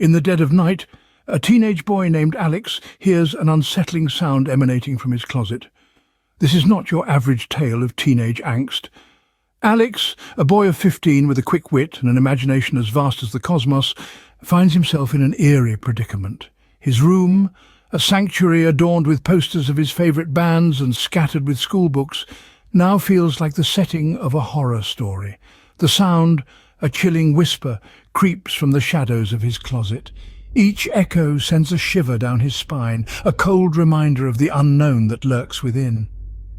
In the dead of night, a teenage boy named Alex hears an unsettling sound emanating from his closet. This is not your average tale of teenage angst. Alex, a boy of 15 with a quick wit and an imagination as vast as the cosmos, finds himself in an eerie predicament. His room, a sanctuary adorned with posters of his favourite bands and scattered with schoolbooks, now feels like the setting of a horror story. The sound, a chilling whisper, creeps from the shadows of his closet. Each echo sends a shiver down his spine, a cold reminder of the unknown that lurks within.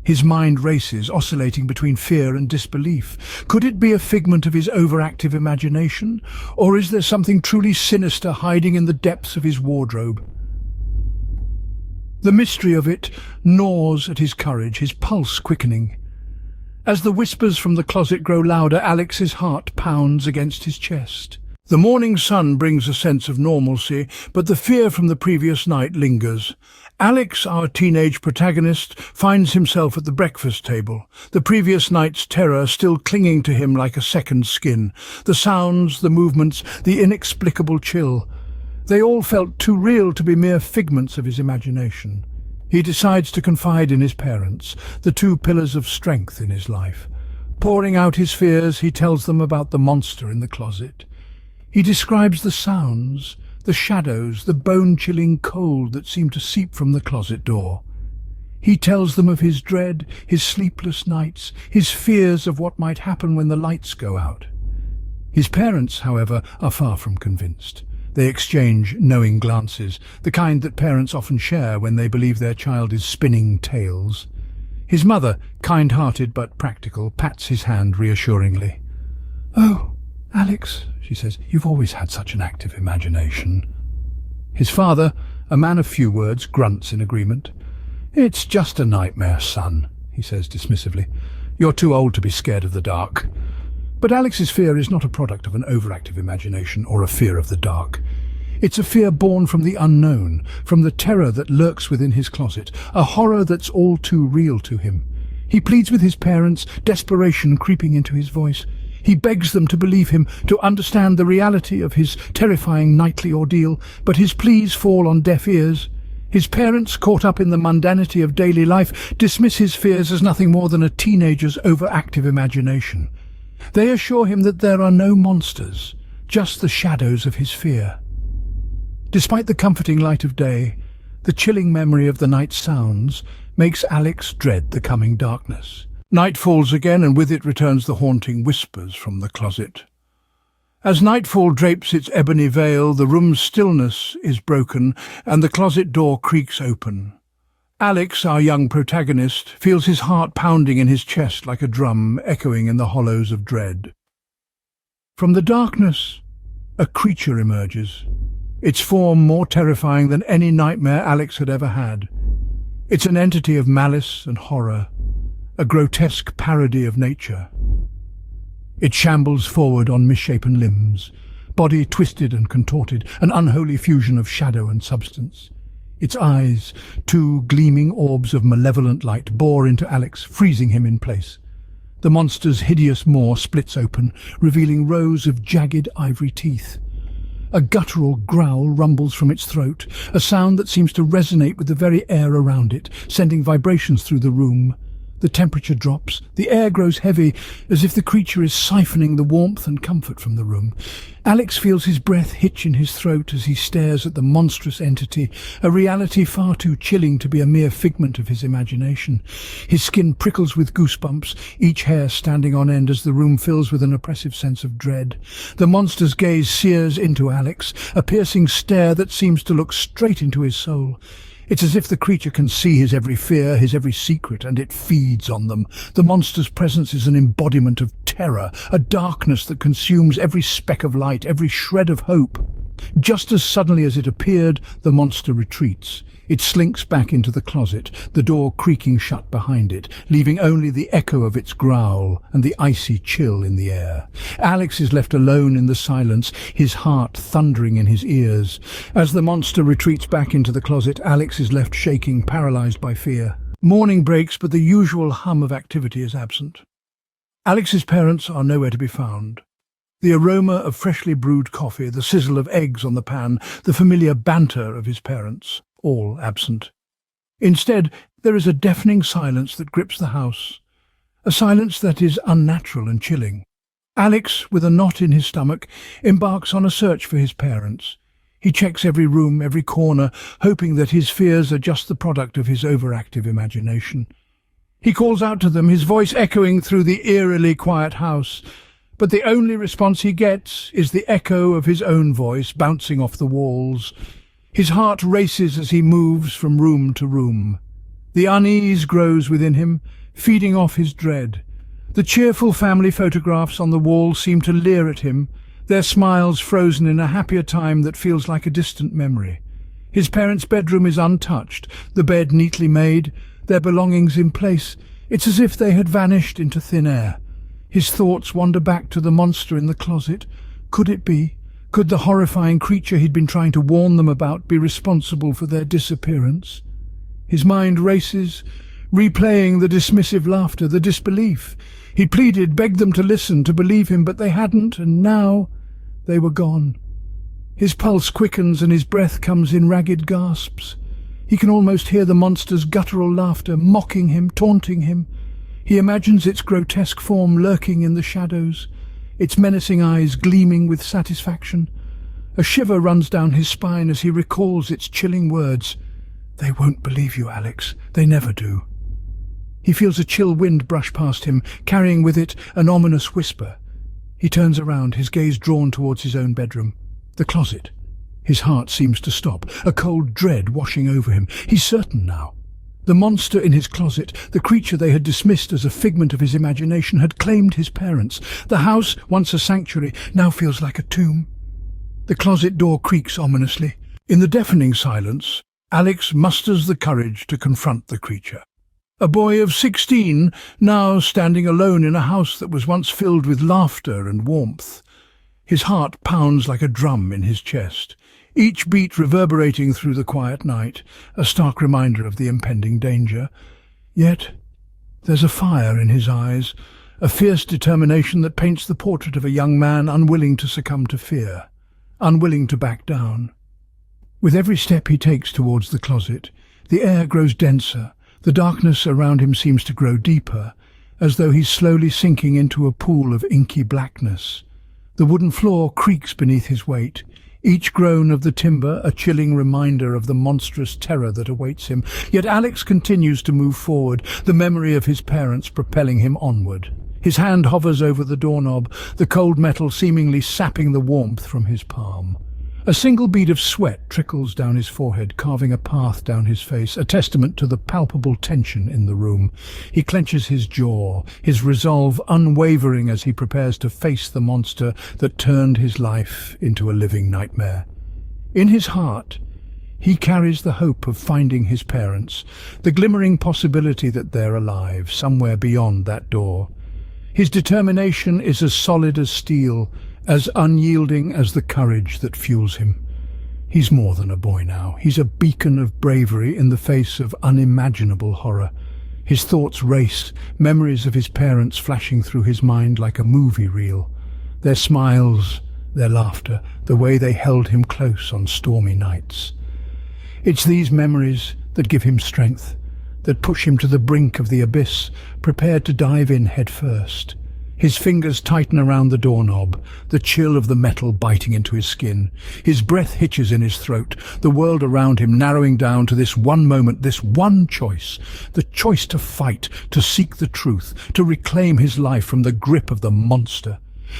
His mind races, oscillating between fear and disbelief. Could it be a figment of his overactive imagination, or is there something truly sinister hiding in the depths of his wardrobe? The mystery of it gnaws at his courage, his pulse quickening. As the whispers from the closet grow louder, Alex's heart pounds against his chest. The morning sun brings a sense of normalcy, but the fear from the previous night lingers. Alex, our teenage protagonist, finds himself at the breakfast table, the previous night's terror still clinging to him like a second skin. The sounds, the movements, the inexplicable chill. They all felt too real to be mere figments of his imagination. He decides to confide in his parents, the two pillars of strength in his life. Pouring out his fears, he tells them about the monster in the closet. He describes the sounds, the shadows, the bone-chilling cold that seemed to seep from the closet door. He tells them of his dread, his sleepless nights, his fears of what might happen when the lights go out. His parents, however, are far from convinced. They exchange knowing glances, the kind that parents often share when they believe their child is spinning tales. His mother, kind-hearted but practical, pats his hand reassuringly. "Oh, Alex," she says, "you've always had such an active imagination." His father, a man of few words, grunts in agreement. "It's just a nightmare, son," he says dismissively. "You're too old to be scared of the dark." But Alex's fear is not a product of an overactive imagination or a fear of the dark. It's a fear born from the unknown, from the terror that lurks within his closet, a horror that's all too real to him. He pleads with his parents, desperation creeping into his voice. He begs them to believe him, to understand the reality of his terrifying nightly ordeal, but his pleas fall on deaf ears. His parents, caught up in the mundanity of daily life, dismiss his fears as nothing more than a teenager's overactive imagination. They assure him that there are no monsters, just the shadows of his fear. Despite the comforting light of day, the chilling memory of the night's sounds makes Alex dread the coming darkness. Night falls again, and with it returns the haunting whispers from the closet. As nightfall drapes its ebony veil, the room's stillness is broken, and the closet door creaks open. Alex, our young protagonist, feels his heart pounding in his chest like a drum, echoing in the hollows of dread. From the darkness, a creature emerges, its form more terrifying than any nightmare Alex had ever had. It's an entity of malice and horror, a grotesque parody of nature. It shambles forward on misshapen limbs, body twisted and contorted, an unholy fusion of shadow and substance. Its eyes, two gleaming orbs of malevolent light, bore into Alex, freezing him in place. The monster's hideous maw splits open, revealing rows of jagged ivory teeth. A guttural growl rumbles from its throat, a sound that seems to resonate with the very air around it, sending vibrations through the room. The temperature drops, the air grows heavy, as if the creature is siphoning the warmth and comfort from the room. Alex feels his breath hitch in his throat as he stares at the monstrous entity, a reality far too chilling to be a mere figment of his imagination. His skin prickles with goosebumps, each hair standing on end as the room fills with an oppressive sense of dread. The monster's gaze sears into Alex, a piercing stare that seems to look straight into his soul. It's as if the creature can see his every fear, his every secret, and it feeds on them. The monster's presence is an embodiment of terror, a darkness that consumes every speck of light, every shred of hope. Just as suddenly as it appeared, the monster retreats. It slinks back into the closet, the door creaking shut behind it, leaving only the echo of its growl and the icy chill in the air. Alex is left alone in the silence, his heart thundering in his ears. As the monster retreats back into the closet, Alex is left shaking, paralyzed by fear. Morning breaks, but the usual hum of activity is absent. Alex's parents are nowhere to be found. The aroma of freshly brewed coffee, the sizzle of eggs on the pan, the familiar banter of his parents, all absent. Instead, there is a deafening silence that grips the house, a silence that is unnatural and chilling. Alex, with a knot in his stomach, embarks on a search for his parents. He checks every room, every corner, hoping that his fears are just the product of his overactive imagination. He calls out to them, his voice echoing through the eerily quiet house, but the only response he gets is the echo of his own voice bouncing off the walls. His heart races as he moves from room to room. The unease grows within him, feeding off his dread. The cheerful family photographs on the wall seem to leer at him, their smiles frozen in a happier time that feels like a distant memory. His parents' bedroom is untouched, the bed neatly made, their belongings in place. It's as if they had vanished into thin air. His thoughts wander back to the monster in the closet. Could it be? Could the horrifying creature he'd been trying to warn them about be responsible for their disappearance? His mind races, replaying the dismissive laughter, the disbelief. He pleaded, begged them to listen, to believe him, but they hadn't, and now they were gone. His pulse quickens and his breath comes in ragged gasps. He can almost hear the monster's guttural laughter, mocking him, taunting him. He imagines its grotesque form lurking in the shadows, its menacing eyes gleaming with satisfaction. A shiver runs down his spine as he recalls its chilling words. "They won't believe you, Alex. They never do." He feels a chill wind brush past him, carrying with it an ominous whisper. He turns around, his gaze drawn towards his own bedroom. The closet. His heart seems to stop, a cold dread washing over him. He's certain now. The monster in his closet, the creature they had dismissed as a figment of his imagination, had claimed his parents. The house, once a sanctuary, now feels like a tomb. The closet door creaks ominously. In the deafening silence, Alex musters the courage to confront the creature. A boy of 16, now standing alone in a house that was once filled with laughter and warmth. His heart pounds like a drum in his chest, each beat reverberating through the quiet night, a stark reminder of the impending danger. Yet there's a fire in his eyes, a fierce determination that paints the portrait of a young man unwilling to succumb to fear, unwilling to back down. With every step he takes towards the closet, the air grows denser. The darkness around him seems to grow deeper, as though he's slowly sinking into a pool of inky blackness. The wooden floor creaks beneath his weight, each groan of the timber a chilling reminder of the monstrous terror that awaits him. Yet Alex continues to move forward, the memory of his parents propelling him onward. His hand hovers over the doorknob, the cold metal seemingly sapping the warmth from his palm. A single bead of sweat trickles down his forehead, carving a path down his face, a testament to the palpable tension in the room. He clenches his jaw, his resolve unwavering as he prepares to face the monster that turned his life into a living nightmare. In his heart, he carries the hope of finding his parents, the glimmering possibility that they're alive, somewhere beyond that door. His determination is as solid as steel, as unyielding as the courage that fuels him. He's more than a boy now. He's a beacon of bravery in the face of unimaginable horror. His thoughts race, memories of his parents flashing through his mind like a movie reel. Their smiles, their laughter, the way they held him close on stormy nights. It's these memories that give him strength, that push him to the brink of the abyss, prepared to dive in head first. His fingers tighten around the doorknob, the chill of the metal biting into his skin. His breath hitches in his throat, the world around him narrowing down to this one moment, this one choice. The choice to fight, to seek the truth, to reclaim his life from the grip of the monster.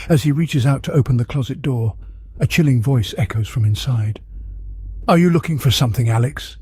As he reaches out to open the closet door, a chilling voice echoes from inside. "Are you looking for something, Alex?"